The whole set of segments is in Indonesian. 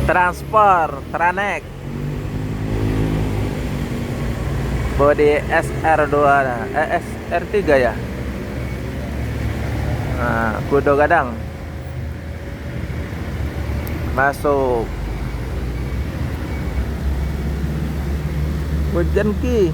Transport Tranek body SR2 SR3 ya. Nah, Kudo Gadang masuk. Hujan ki.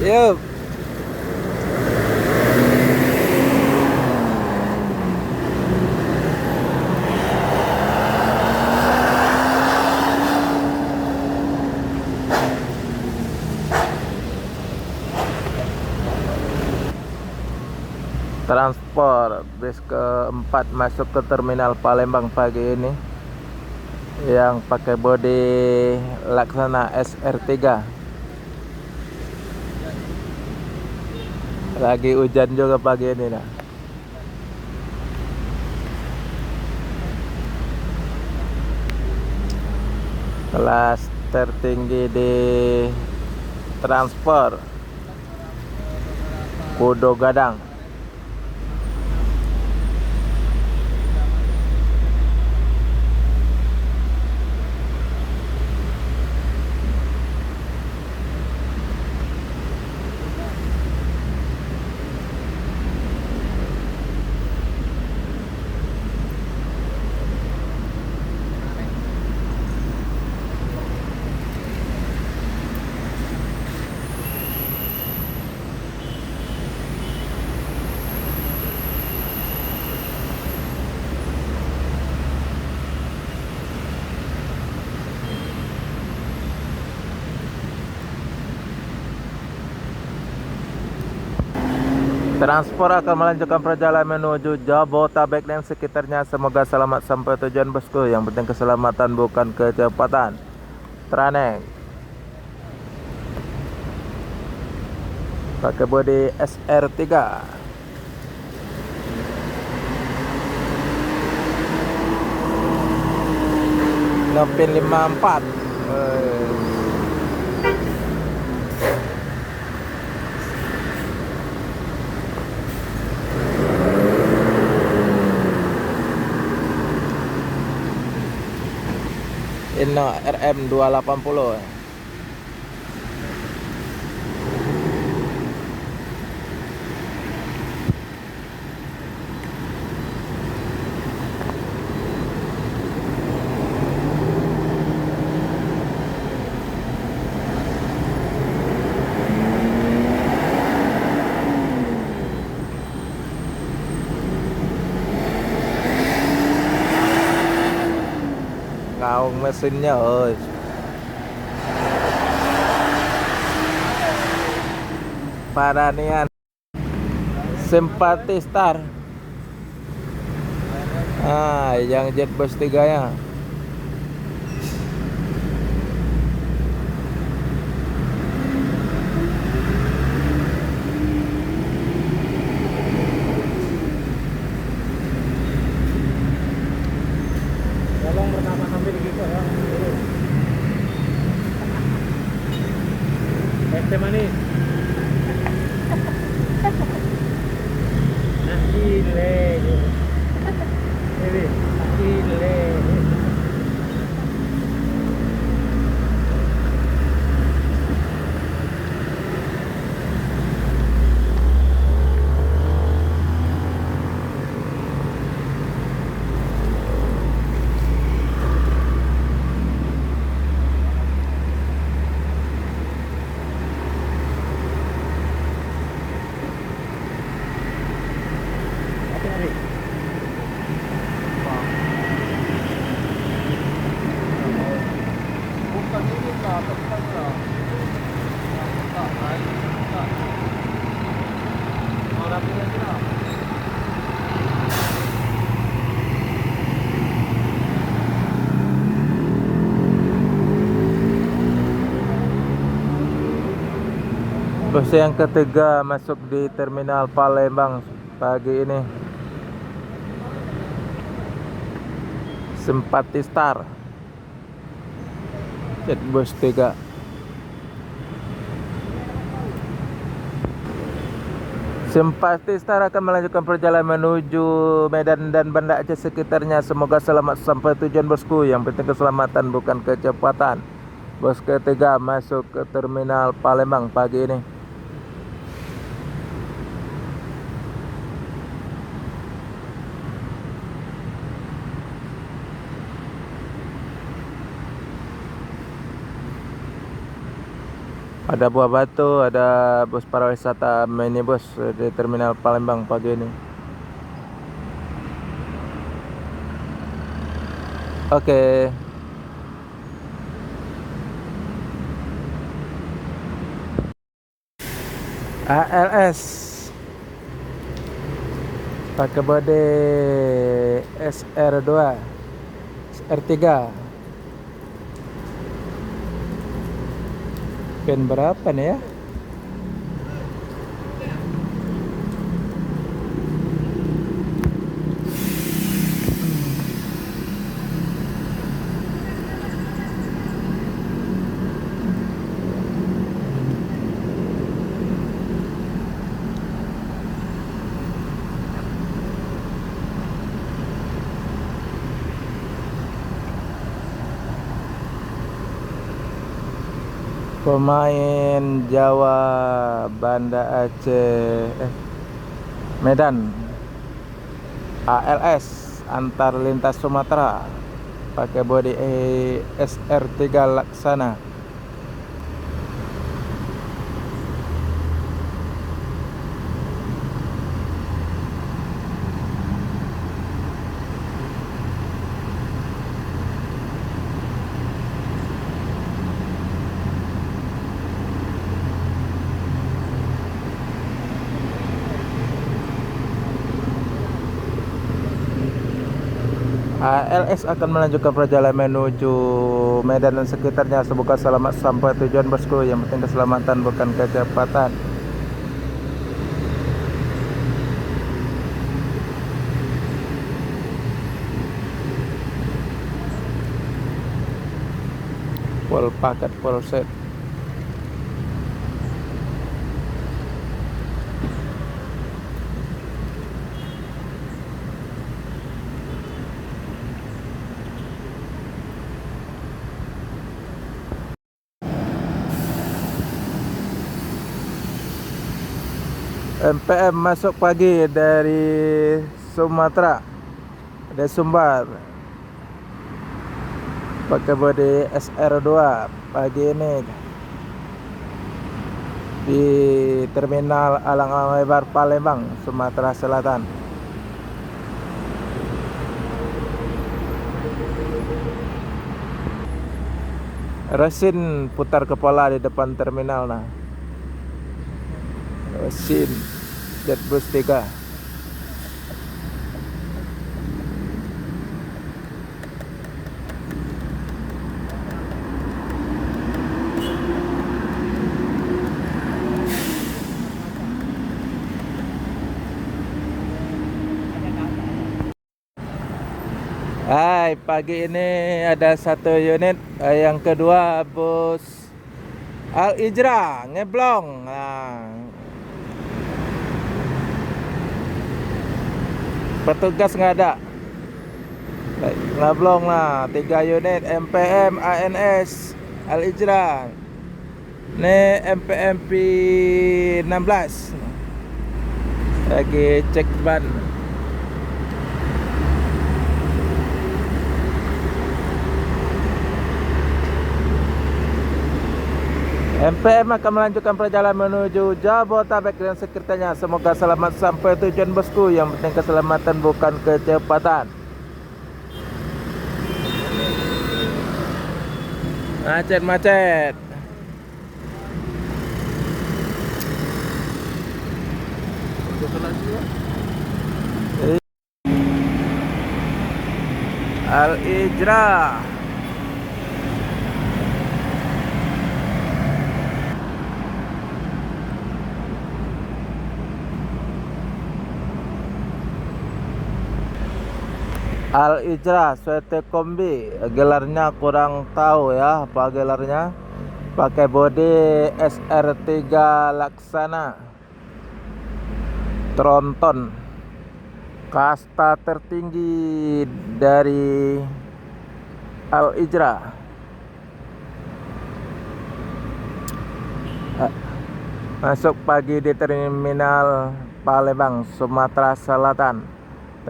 Yuk. Transport bis keempat masuk ke terminal Palembang pagi ini, yang pakai bodi Laksana SR3. Lagi hujan juga pagi ini nah. Kelas tertinggi di transport Kudo Gadang. Transport akan melanjutkan perjalanan menuju Jabotabek dan sekitarnya. Semoga selamat sampai tujuan bosku. Yang penting keselamatan bukan kecepatan. Tranek pakai bodi SR3. Nopin 54. Inno RM 280. Ngaung mesinnya ơi. Paranian Simpati Star. Yang jet bus 3 ya. Tolong pertama sampai di gitu ya. Es teh manis. Nahile. Ini nahile. Bus yang ketiga masuk di terminal Palembang pagi ini. Simpati Star Jetbus 3. Simpati Star akan melanjutkan perjalanan menuju Medan dan Banda Aceh sekitarnya. Semoga selamat sampai tujuan bosku. Yang penting keselamatan bukan kecepatan. Bos ketiga masuk ke terminal Palembang pagi ini. Ada Buah Batu, ada bus pariwisata minibus di terminal Palembang pagi ini. Oke. ALS pakai bodi SR2 SR3 pin berapa nih ya? Pemain Jawa Banda Aceh Medan ALS antar lintas Sumatera pakai bodi SR3 Laksana. ALS akan melanjutkan perjalanan menuju Medan dan sekitarnya. Semoga selamat sampai tujuan bosku. Yang penting keselamatan bukan kecepatan. Full paket, full set. MPM masuk pagi dari Sumatera, dari Sumbar, pakai bodi SR2 pagi ini di terminal Alang-Alang Lebar Palembang, Sumatera Selatan. Resin putar kepala di depan terminal nah. Resin Jetbus 3. Hai, pagi ini ada satu unit, yang kedua bus Al Ijra ngeblong. Nah, petugas nggak ada, ngeblong lah. 3 unit MPM ANS Al Ijra. Ini MPMP 16 lagi cek ban. MPM akan melanjutkan perjalanan menuju Jabodetabek dan sekitarnya. Semoga selamat sampai tujuan bosku. Yang penting keselamatan bukan kecepatan. Macet-macet. Al Ijra. Al Ijra Suete Kombi, gelarnya kurang tahu ya apa gelarnya. Pakai bodi SR3 Laksana Tronton, kasta tertinggi dari Al Ijra. Masuk pagi di terminal Palembang, Sumatera Selatan.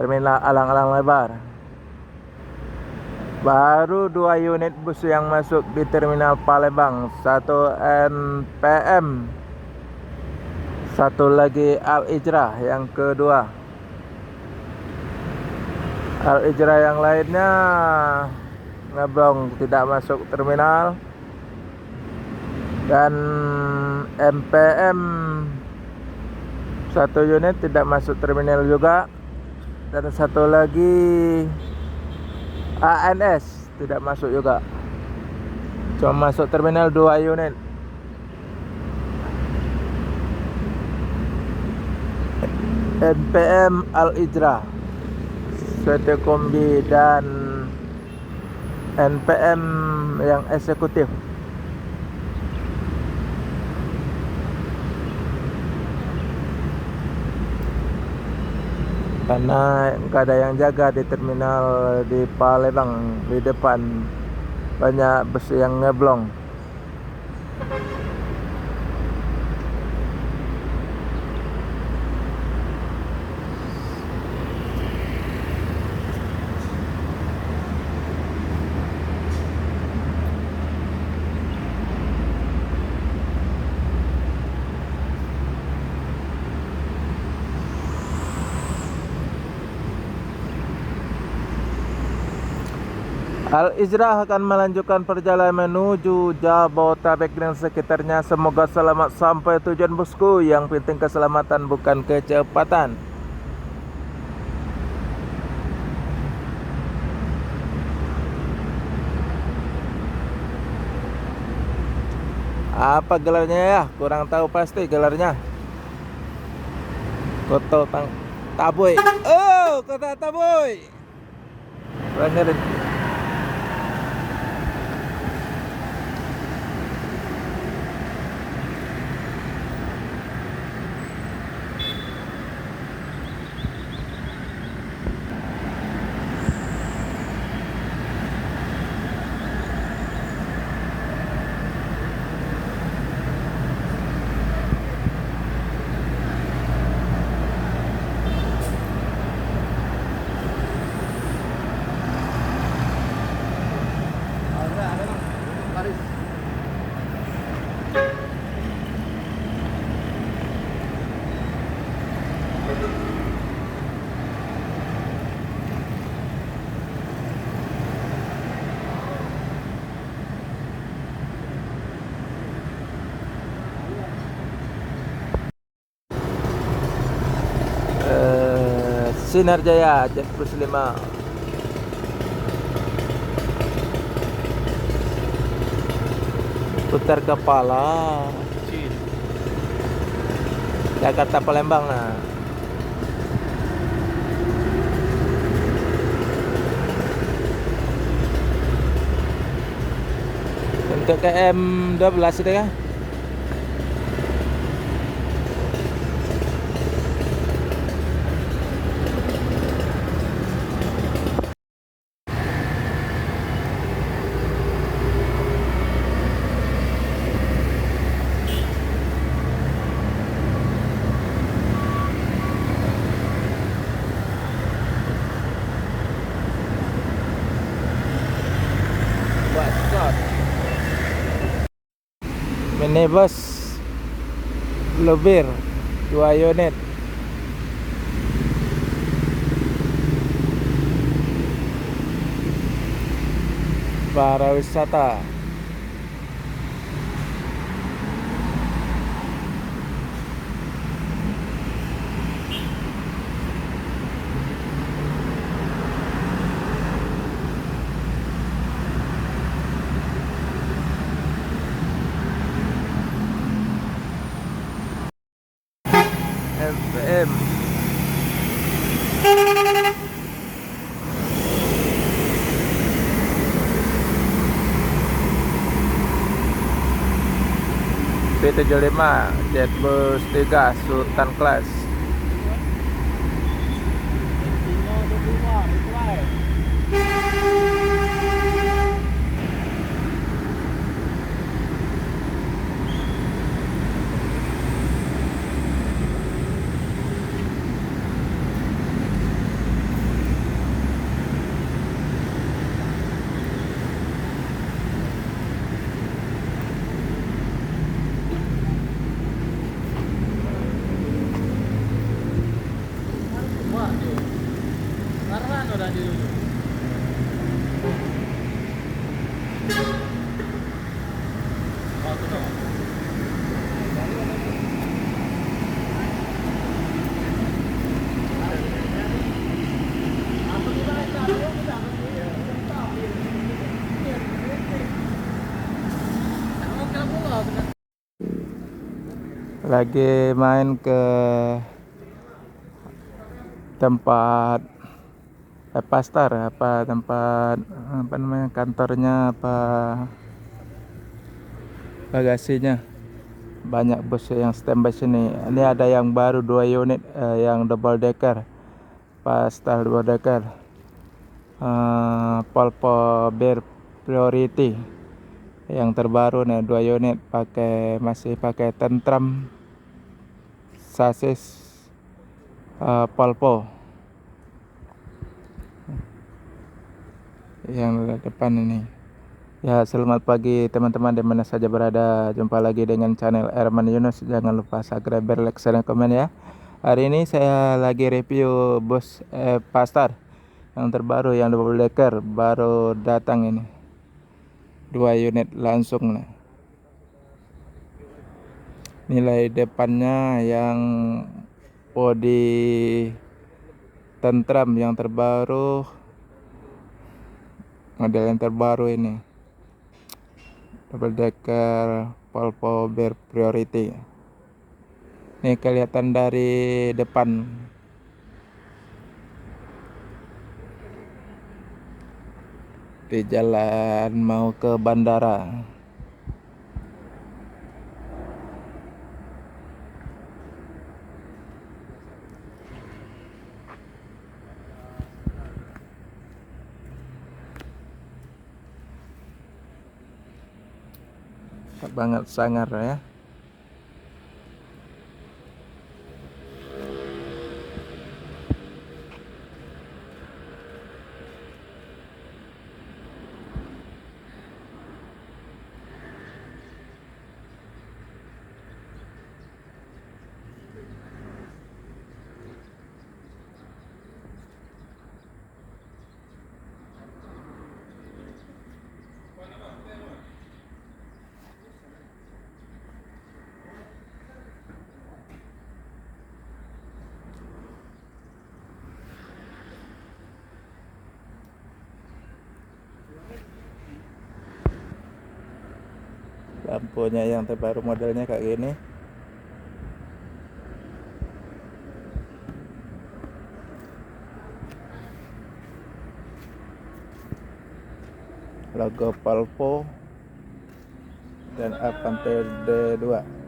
Terminal alang-alang lebar. Baru 2 unit bus yang masuk di terminal Palembang, satu NPM, satu lagi Al Ijra yang kedua. Al Ijra yang lainnya ngeblong, tidak masuk terminal. Dan MPM satu unit tidak masuk terminal juga. Dan satu lagi ANS tidak masuk juga. Cuma masuk terminal 2 unit. NPM Al Ijra Suete Kombi dan NPM yang eksekutif. Karena nggak ada yang jaga di terminal di Palembang, di depan banyak bus yang ngeblong. Al Ijra akan melanjutkan perjalanan menuju Jabodetabek dan sekitarnya. Semoga selamat sampai tujuan bosku. Yang penting keselamatan bukan kecepatan. Apa gelarnya ya? Kurang tahu pasti gelarnya. Kota Taboy. Oh, Kota Taboy. Bener. Sinar Jaya Jet Plus 5. Putar kepala Jakarta Palembang. Nah, untuk KM 12 itu ya. Minibus Lubir 2 unit. Para wisata. FM P75 Jetbus 3 Sultan Class. Lagi main ke tempat pasar apa tempat apa namanya kantornya apa bagasinya, banyak bus yang standby sini. Ini ada yang baru 2 unit yang double decker Pastar double decker Polpo Bear Priority yang terbaru nih, 2 unit masih pakai tentram sasis Polpo yang depan ini. Ya, selamat pagi teman-teman di mana saja berada. Jumpa lagi dengan channel Erman Yunus. Jangan lupa subscribe, like, share, dan komen ya. Hari ini saya lagi review bus Pastar yang terbaru yang double decker, baru datang ini. 2 unit langsung nih. Nilai depannya yang bodi tentram yang terbaru, model yang terbaru ini. Double decker Polpo Bear Priority. Ini kelihatan dari depan. Di jalan mau ke bandara. Banget sangar ya. Lampunya yang terbaru modelnya kayak gini. Logo Polpo dan Avante D2.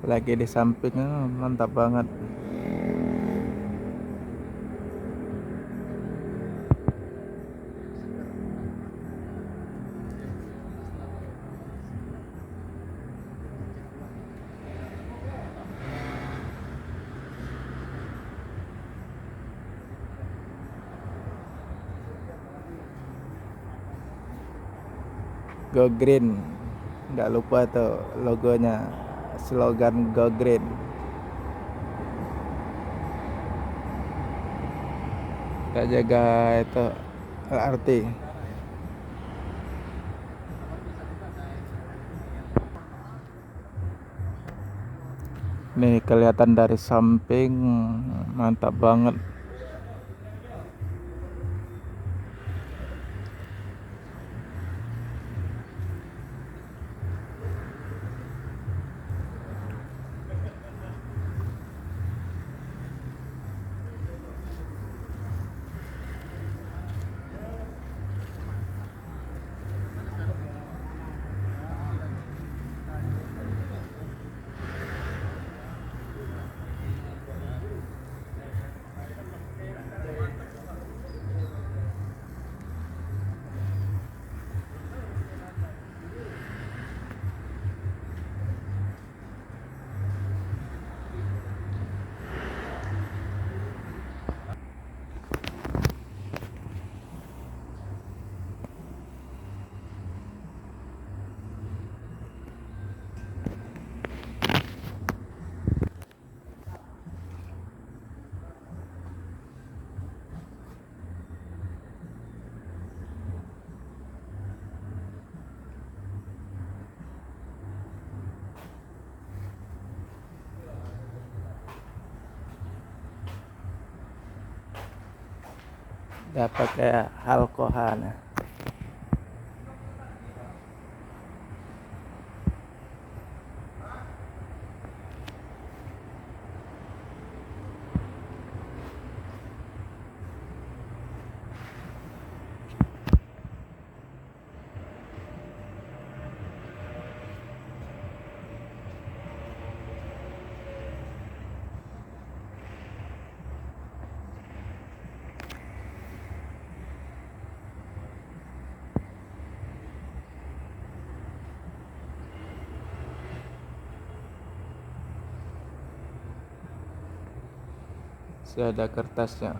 Lagi di sampingnya, mantap banget. Go Green, nggak lupa tuh logonya, slogan Go Green. Kita jaga itu LRT. Nih kelihatan dari samping, mantap banget. Dapat kayak Alkohan. Sudah ada kertasnya.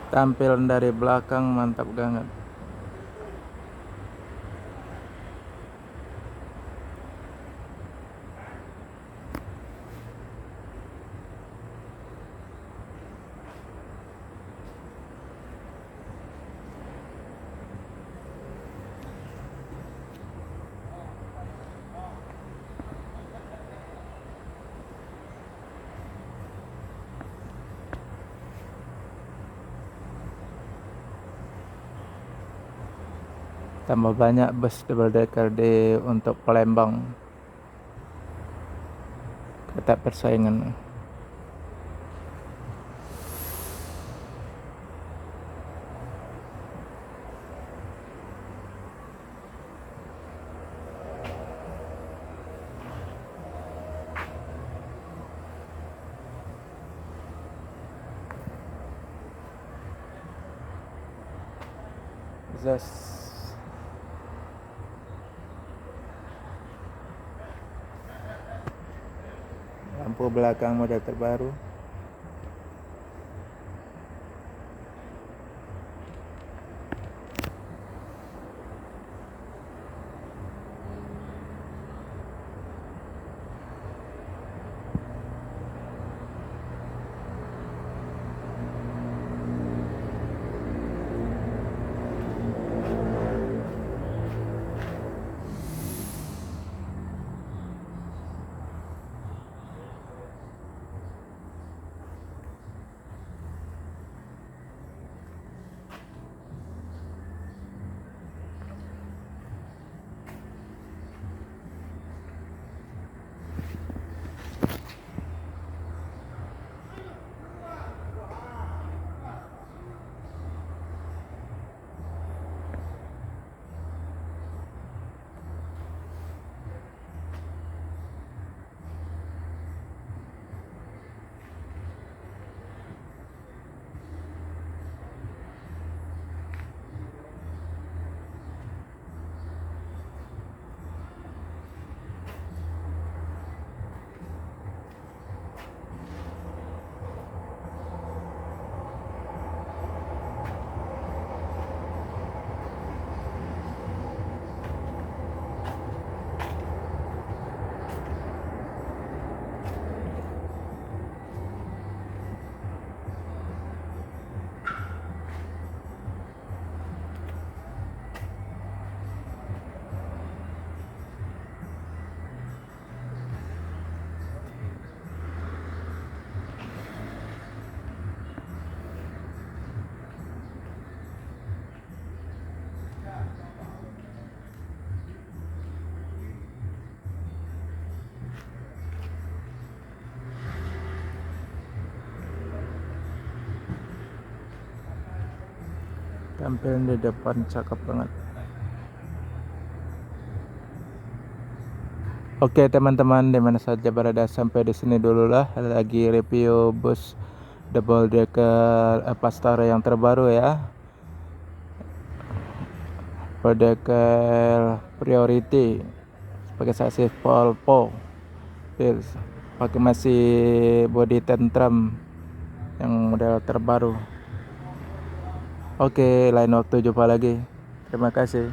Tampilan dari belakang mantap banget. Tambah banyak bus double decker untuk Palembang. Ketat persaingan. Zas. Lampu belakang model terbaru. Tampil di depan cakep banget. Oke teman-teman, dimana saja berada, sampai di sini dulu lah. Lagi review bus double decker Pastara yang terbaru ya. Double decker Priority pakai sasis Volvo Wheels, pakai masih body tantrum yang model terbaru. Oke, lain waktu jumpa lagi. Terima kasih.